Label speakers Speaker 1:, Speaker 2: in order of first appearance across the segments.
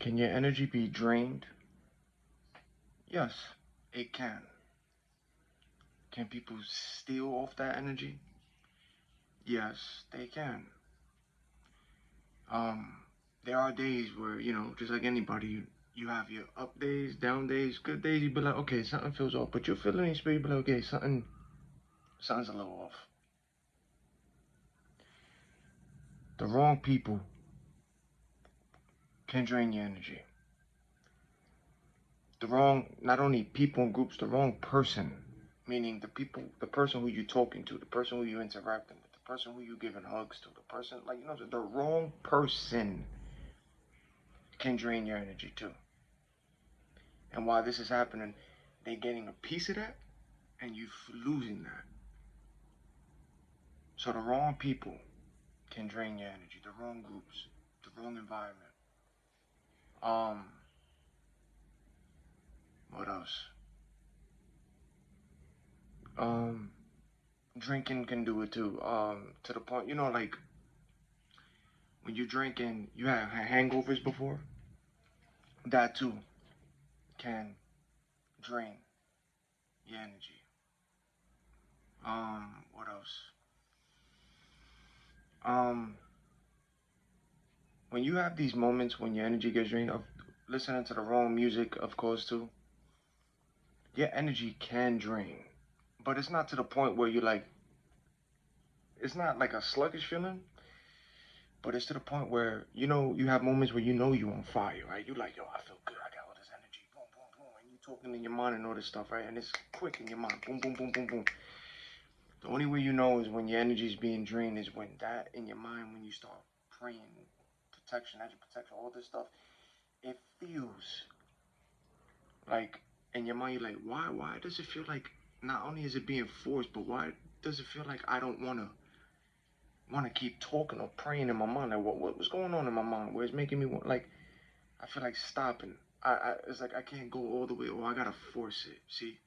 Speaker 1: Can your energy be drained? Yes, it can. Can people steal off that energy? Yes, they can. Um, there are days where, just like anybody, you have your up days, down days, good days, you be like, okay, something feels off, but you'll feel it in your spirit, you be like, okay, something's a little off. The wrong people can drain your energy. The wrong, not only people and groups, the wrong person, meaning the person who you're talking to, the person who you're interacting with, the person who you're giving hugs to, the person, like, the wrong person can drain your energy too. And while this is happening, they're getting a piece of that and you losing that. So the wrong people can drain your energy, the wrong groups, the wrong environment. Um, what else? Um, Drinking can do it too. To the point, like when you're drinking, you have hangovers before. That too can drain your energy. What else? Um, when you have these moments when your energy gets drained of listening to the wrong music, of course, too, your energy can drain. But it's not to the point where it's not like a sluggish feeling, but it's to the point where, you have moments where you're on fire, right? You're like, yo, I feel good. I got all this energy. Boom, boom, boom. And you're talking in your mind and all this stuff, right? And it's quick in your mind. Boom, boom, boom, boom, boom. The only way you know is when your energy is being drained is when that in your mind, when you start praying, protection, energy protection, all this stuff, it feels like in your mind, you're like, why does it feel like not only is it being forced, but why does it feel like I don't want to keep talking or praying in my mind? Like, what's going on in my mind? Where it's making me want, like, I feel like stopping. It's like I can't go all the way, or I gotta force it. See,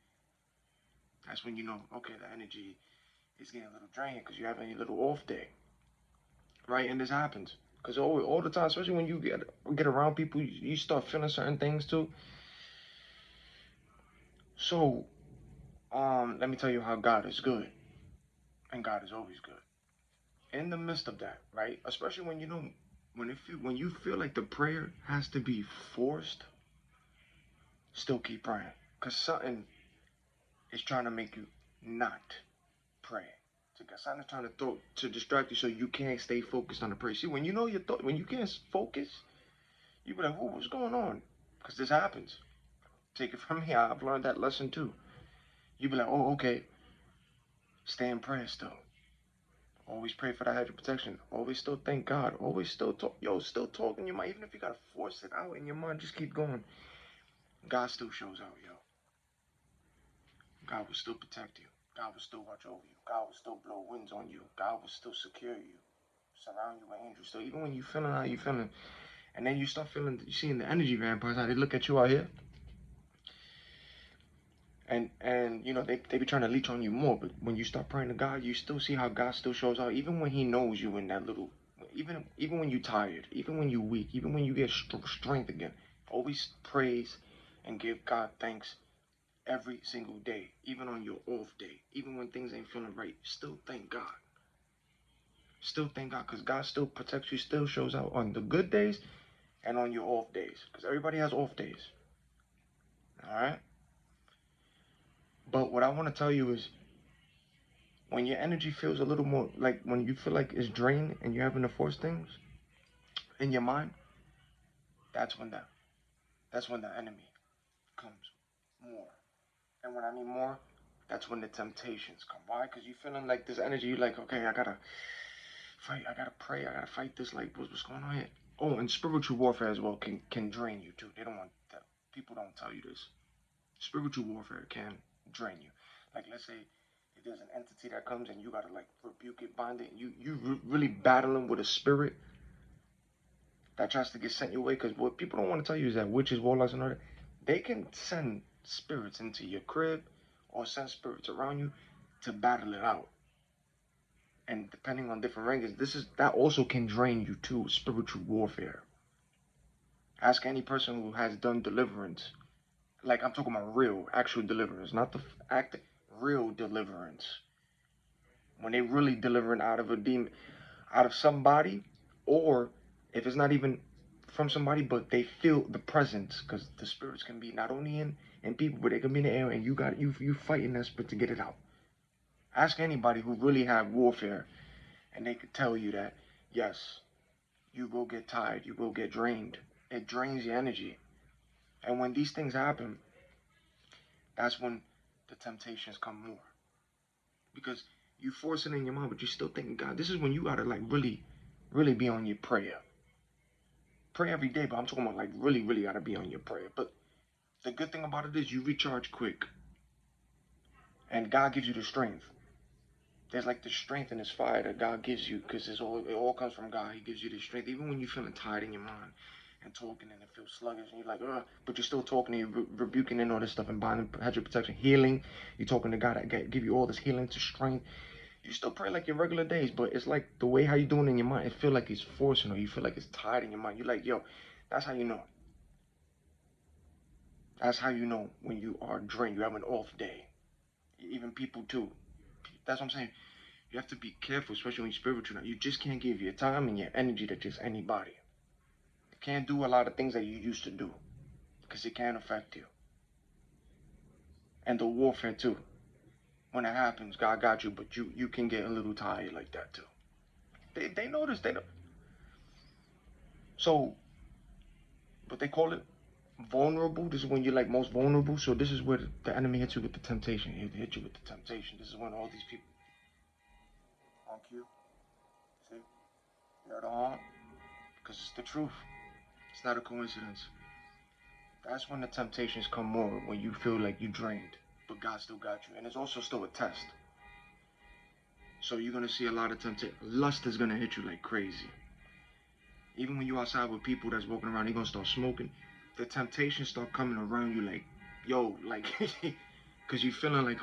Speaker 1: that's when you know, okay, the energy is getting a little drained because you're having a little off day, right? And this happens because all the time, especially when you get around people, you start feeling certain things too. So, let me tell you how God is good, and God is always good. In the midst of that, right? Especially when when you feel like the prayer has to be forced, still keep praying, cause something is trying to make you not pray. So something's trying to throw to distract you, so you can't stay focused on the prayer. See, when you know your thought, when you can't focus, you be like, "Oh, what's going on?" Cause this happens. Take it from me. I've learned that lesson too. You be like, "Oh, okay." Stay in prayer still. Always pray for that hedge of protection. Always still thank God. Always still talk. Yo, still talk in your mind. Even if you gotta force it out in your mind, just keep going. God still shows out, yo. God will still protect you. God will still watch over you. God will still blow winds on you. God will still secure you. Surround you with angels. So even when you feeling how you feeling, and then you start feeling, you seeing the energy vampires, how they look at you out here, and they be trying to leech on you more. But when you start praying to God, you still see how God still shows out, even when He knows you in that little, even when you're tired, even when you're weak, even when you get strength again. Always praise and give God thanks every single day, even on your off day, even when things ain't feeling right. Still thank God. Still thank God, because God still protects you, still shows out on the good days and on your off days, because everybody has off days. All right. But what I want to tell you is when your energy feels a little more like when you feel like it's drained and you're having to force things in your mind, that's when the enemy comes more. And when I mean more, that's when the temptations come. Why? Because you're feeling like this energy. You're like, okay, I gotta fight. I gotta pray. I gotta fight this. Like, what's going on here? Oh, and spiritual warfare as well can drain you too. They don't want that. People don't tell you this. Spiritual warfare can drain you. Like, let's say if there's an entity that comes and you gotta like rebuke it, bind it, you really battling with a spirit that tries to get sent your way. Because what people don't want to tell you is that witches, warlocks, and all that, they can send spirits into your crib or send spirits around you to battle it out. And depending on different rankings, that also can drain you too. Spiritual warfare. Ask any person who has done deliverance. Like I'm talking about real, actual deliverance, not the act, real deliverance. When they really delivering out of a demon, out of somebody, or if it's not even from somebody, but they feel the presence, because the spirits can be not only in people, but they can be in the air, and you fighting that spirit to get it out. Ask anybody who really have warfare, and they could tell you that yes, you will get tired, you will get drained. It drains your energy, and when these things happen, that's when the temptations come more, because you force it in your mind, but you're still thinking God. This is when you gotta like really, really be on your prayer. Pray every day, but I'm talking about like really, really gotta be on your prayer. But the good thing about it is you recharge quick, and God gives you the strength. There's like the strength and this fire that God gives you, because it all comes from God. He gives you the strength, even when you're feeling tired in your mind and talking and it feels sluggish, and you're like, ugh, but you're still talking and you're rebuking and all this stuff and binding, hedge of protection, healing. You're talking to God that give you all this healing to strength. You still pray like your regular days, but it's like the way how you doing in your mind. It feel like it's forcing, or you feel like it's tired in your mind. You're like, yo, that's how you know. That's how you know when you are drained. You have an off day. Even people too. That's what I'm saying. You have to be careful, especially when you're spiritual. Now, you just can't give your time and your energy to just anybody. You can't do a lot of things that you used to do, because it can affect you. And the warfare too. When it happens, God got you, but you can get a little tired like that too. They notice they know. So, what they call it, vulnerable. This is when you're like most vulnerable. So this is where the enemy hits you with the temptation. He hit you with the temptation. This is when all these people on cue. See, you're the harm, because it's the truth. It's not a coincidence. That's when the temptations come more, when you feel like you drained, but God still got you. And it's also still a test. So you're gonna see a lot of temptation. Lust is gonna hit you like crazy. Even when you're outside with people that's walking around, you're gonna start smoking. The temptations start coming around you like, yo, like, cause you feeling like,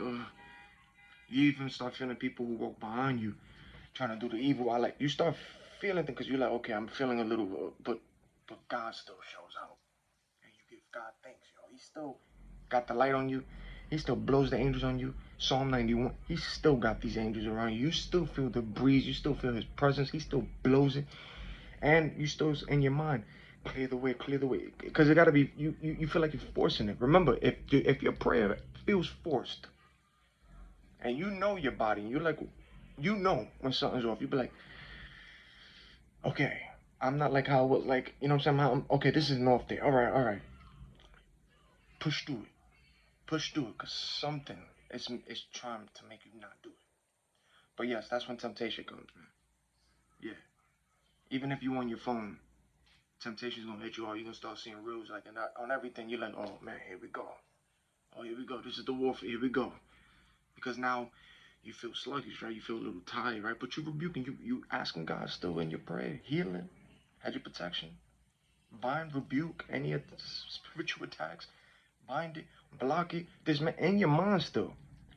Speaker 1: you even start feeling people who walk behind you trying to do the evil. I like you start feeling things because you're like, okay, I'm feeling a little, but God still shows out, and you give God thanks, yo. He still got the light on you. He still blows the angels on you. Psalm 91. He still got these angels around you. You still feel the breeze. You still feel His presence. He still blows it, and you still in your mind. Clear the way, because it gotta be. You feel like you're forcing it. Remember, if your prayer feels forced, and you know your body, and you're like, you know when something's off. You be like, okay, I'm not like how I was, like, you know what I'm saying? Okay, this is an off day. All right, all right. Push through it. Push through it, because something is trying to make you not do it. But yes, that's when temptation comes, man. Yeah. Even if you on your phone, temptation's gonna hit you all. You're gonna start seeing reels like and on everything. You're like, oh man, here we go. Oh, here we go. This is the warfare. Here we go. Because now you feel sluggish, right? You feel a little tired, right? But you rebuking, you asking God still in your prayer, healing, had your protection. Bind, rebuke any of the spiritual attacks. Bind it, block it. This man in your mind still.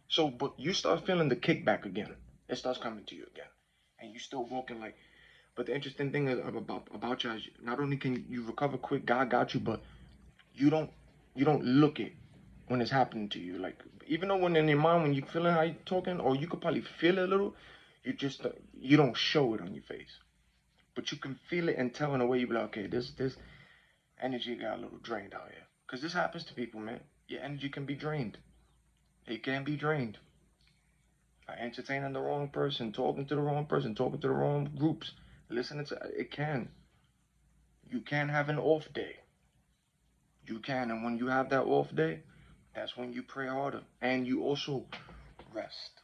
Speaker 1: So, but you start feeling the kickback again. It starts coming to you again, and you still walking like. But the interesting thing is about you is not only can you recover quick, God got you, but you don't you don't look it when it's happening to you. Like even though when in your mind when you feeling how you talking, or you could probably feel it a little, you just you don't show it on your face, but you can feel it and tell in a way you be like, okay, this energy got a little drained out here. Because this happens to people, man. Your energy can be drained. It can be drained by entertaining the wrong person, talking to the wrong person, talking to the wrong groups, listening to it. Can you can have an off day. You can, and when you have that off day, that's when you pray harder, and you also rest,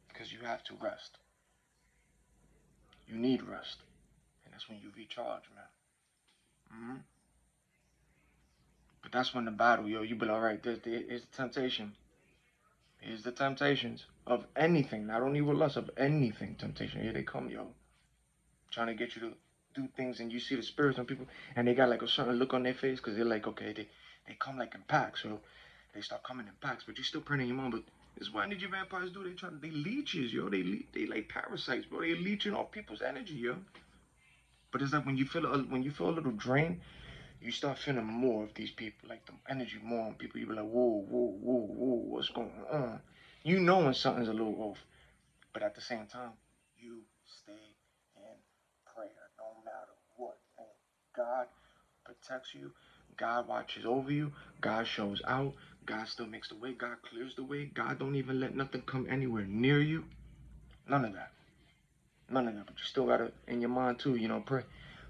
Speaker 1: because you have to rest. You need rest, and that's when you recharge, man. But that's when the battle, yo. You be like, all right. Here's the temptation. Here's the temptations of anything, not only with lust, of anything. Temptation. Here they come, yo, trying to get you to do things, and you see the spirits on people, and they got like a certain look on their face, because they're like, okay, they come like in packs, so they start coming in packs, but you still praying in your mind. But this is what energy vampires do. They leeches, yo. They like parasites, bro. They leeching off people's energy, yo. But it's like when you feel a little drained, you start feeling more of these people, like the energy more on people. You be like, whoa, whoa, whoa, whoa, what's going on? You know when something's a little off, but at the same time, you stay in prayer no matter what. And God protects you. God watches over you. God shows out. God still makes the way. God clears the way. God don't even let nothing come anywhere near you. None of that. None of that. But you still gotta in your mind too, pray.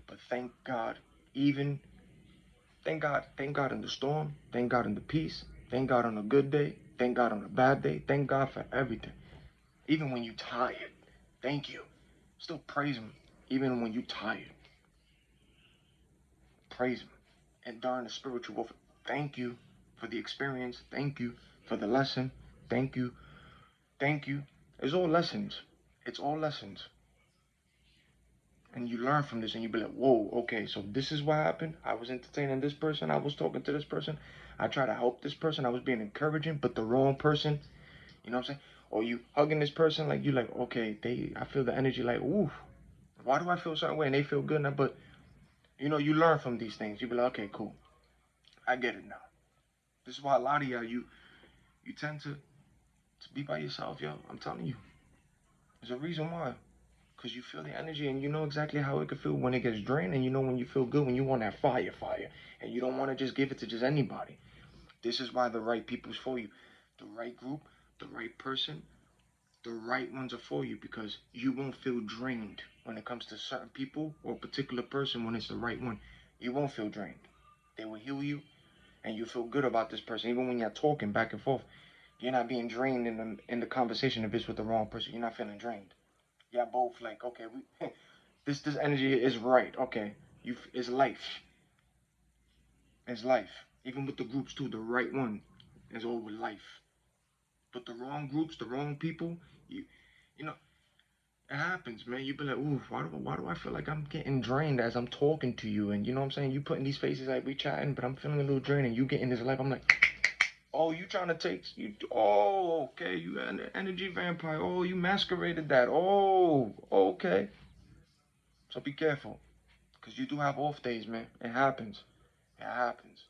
Speaker 1: But thank God, even thank God in the storm, thank God in the peace, thank God on a good day, thank God on a bad day, thank God for everything. Even when you're tired, thank you. Still praise Him. Even when you're tired, praise Him. And during the spiritual warfare, thank you for the experience. Thank you for the lesson. Thank you. Thank you. It's all lessons. It's all lessons. And you learn from this and you be like, whoa, okay, so this is what happened. I was entertaining this person. I was talking to this person. I tried to help this person. I was being encouraging, but the wrong person, you know what I'm saying? Or you hugging this person, like you like, okay, I feel the energy like, ooh, why do I feel a certain way? And they feel good now, but you learn from these things. You be like, okay, cool. I get it now. This is why a lot of y'all, you tend to be by yourself, yo. I'm telling you. There's a reason why. Because you feel the energy and you know exactly how it could feel when it gets drained, and you know when you feel good, when you want that fire. And you don't want to just give it to just anybody. This is why the right people's for you. The right group, the right person, the right ones are for you, because you won't feel drained when it comes to certain people or a particular person when it's the right one. You won't feel drained. They will heal you and you feel good about this person. Even when you're talking back and forth, you're not being drained in the conversation if it's with the wrong person. You're not feeling drained. Yeah, both like, okay, we this energy is right. Okay, it's life. It's life. Even with the groups too, the right one is all with life. But the wrong groups, the wrong people, you know, it happens, man. You be like, ooh, why do I feel like I'm getting drained as I'm talking to you? And you know what I'm saying? You putting these faces like we chatting, but I'm feeling a little drained, and you get in this life. I'm like, oh, you trying to take you? Oh, okay, you an energy vampire. Oh, you masqueraded that. Oh, okay. So be careful. Because you do have off days, man. It happens. It happens.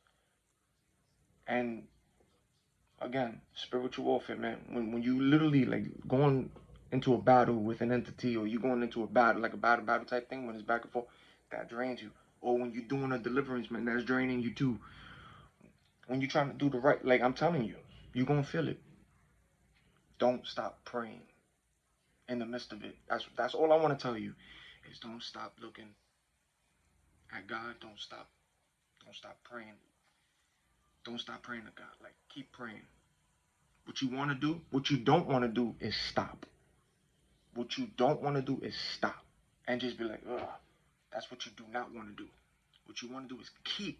Speaker 1: And again, spiritual warfare, man. When you literally like going into a battle with an entity, or you going into a battle, like a battle type thing, when it's back and forth, that drains you. Or when you're doing a deliverance, man, that's draining you too. When you're trying to do the right, like I'm telling you, you're gonna feel it. Don't stop praying in the midst of it. That's all I want to tell you is don't stop looking at God. Don't stop praying. Don't stop praying to God. Like keep praying. What you want to do, what you don't want to do is stop. What you don't want to do is stop and just be like, ugh. That's what you do not want to do. What you want to do is keep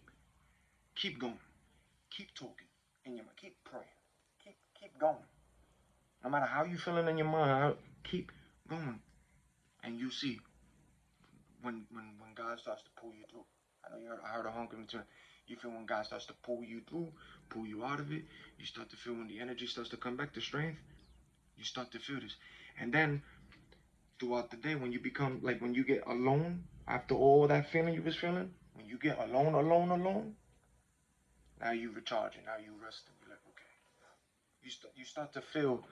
Speaker 1: going, keep talking in your mind, keep praying, keep going. No matter how you feeling in your mind, keep going, and you see when God starts to pull you through. I heard a honking term. You feel when God starts to pull you through, pull you out of it. You start to feel when the energy starts to come back, the strength. You start to feel this, and then throughout the day, when you become like when you get alone after all that feeling you was feeling, when you get alone, now you recharging, now you resting. You're like, okay. You start to feel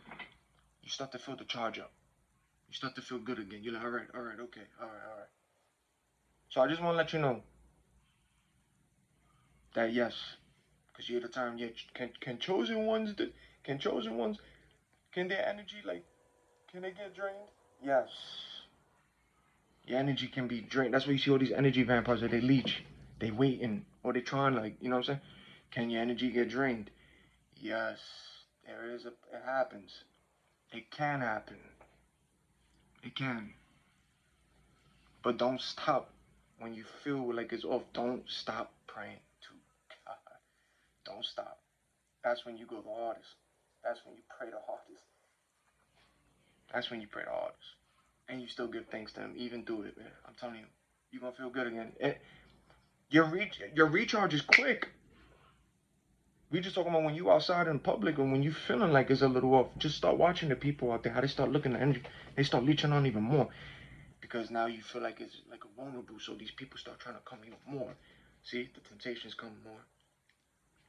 Speaker 1: the charge up. You start to feel good again. You're like, all right, okay, all right. So I just want to let you know that yes, because you're the time. Yeah, can chosen ones can their energy like can they get drained? Yes, your energy can be drained. That's why you see all these energy vampires that they leech, they waiting or they trying like you know what I'm saying. Can your energy get drained? Yes, it happens. It can happen. It can. But don't stop when you feel like it's off. Don't stop praying to God. Don't stop. That's when you go the hardest. That's when you pray the hardest. That's when you pray the hardest. And you still give thanks to Him, even through it, man. I'm telling you, you're gonna feel good again. Your recharge is quick. We just talking about when you outside in public and when you feeling like it's a little off. Just start watching the people out there, how they start looking at energy. They start leeching on even more. because now you feel like it's like a vulnerable. So these people start trying to come you more. See, the temptations come more.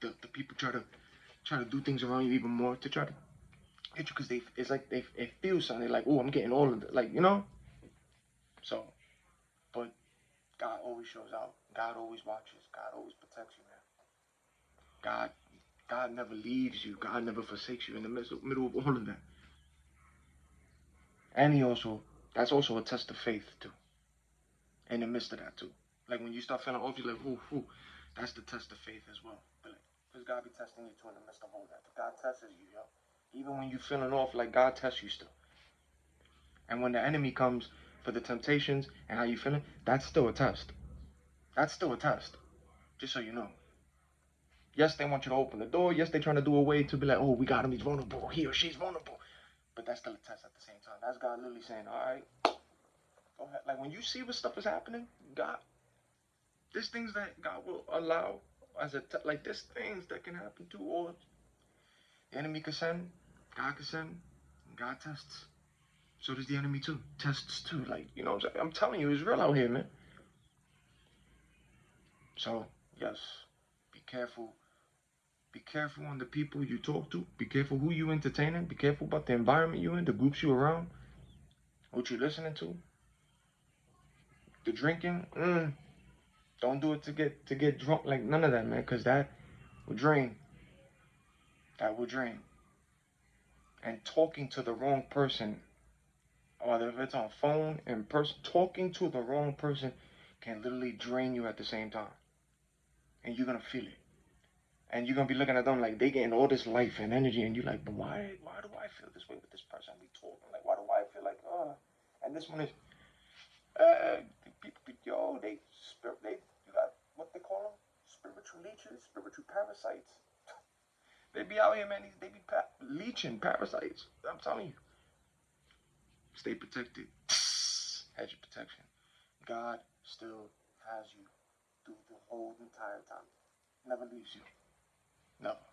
Speaker 1: The people try to do things around you even more to try to hit you because they feel something. They're like, oh, I'm getting all of it, like, you know. So, but God always shows out. God always watches. God always protects you, man. God God never leaves you. God never forsakes you in the middle of all of that. And he also, that's also a test of faith too. In the midst of that too. Like when you start feeling off, you're like, ooh, that's the test of faith as well. But like, because God be testing you too in the midst of all that. God tests you, yo. Even when you feeling off, like God tests you still. And when the enemy comes for the temptations and how you feeling, that's still a test. That's still a test. Just so you know. Yes, they want you to open the door. Yes, they're trying to do a way to be like, oh, we got him. He's vulnerable. He or she's vulnerable. But that's still a test at the same time. That's God literally saying, all right, go ahead. Like when you see what stuff is happening, God, there's things that God will allow as like there's things that can happen too, or the enemy can send, God can send, and God tests. So does the enemy too. Tests too. Like, you know what I'm saying? I'm telling you, it's real out here, man. So, yes, be careful. Be careful on the people you talk to. Be careful who you entertaining. Be careful about the environment you in, the groups you around, what you listening to. The drinking, don't do it to get drunk. Like none of that, man, because that will drain. That will drain. And talking to the wrong person, or if it's on phone in person, talking to the wrong person can literally drain you at the same time, and you're gonna feel it. And you're gonna be looking at them like they getting all this life and energy, and you're like, but why do I feel this way with this person? We talking like, why do I feel like, and this one is, people, yo, they, you got what they call them, spiritual leeches, spiritual parasites. They be out here, man. They be leeching parasites. I'm telling you. Stay protected. Hedge of protection. God still has you through the whole entire time. Never leaves you. Never.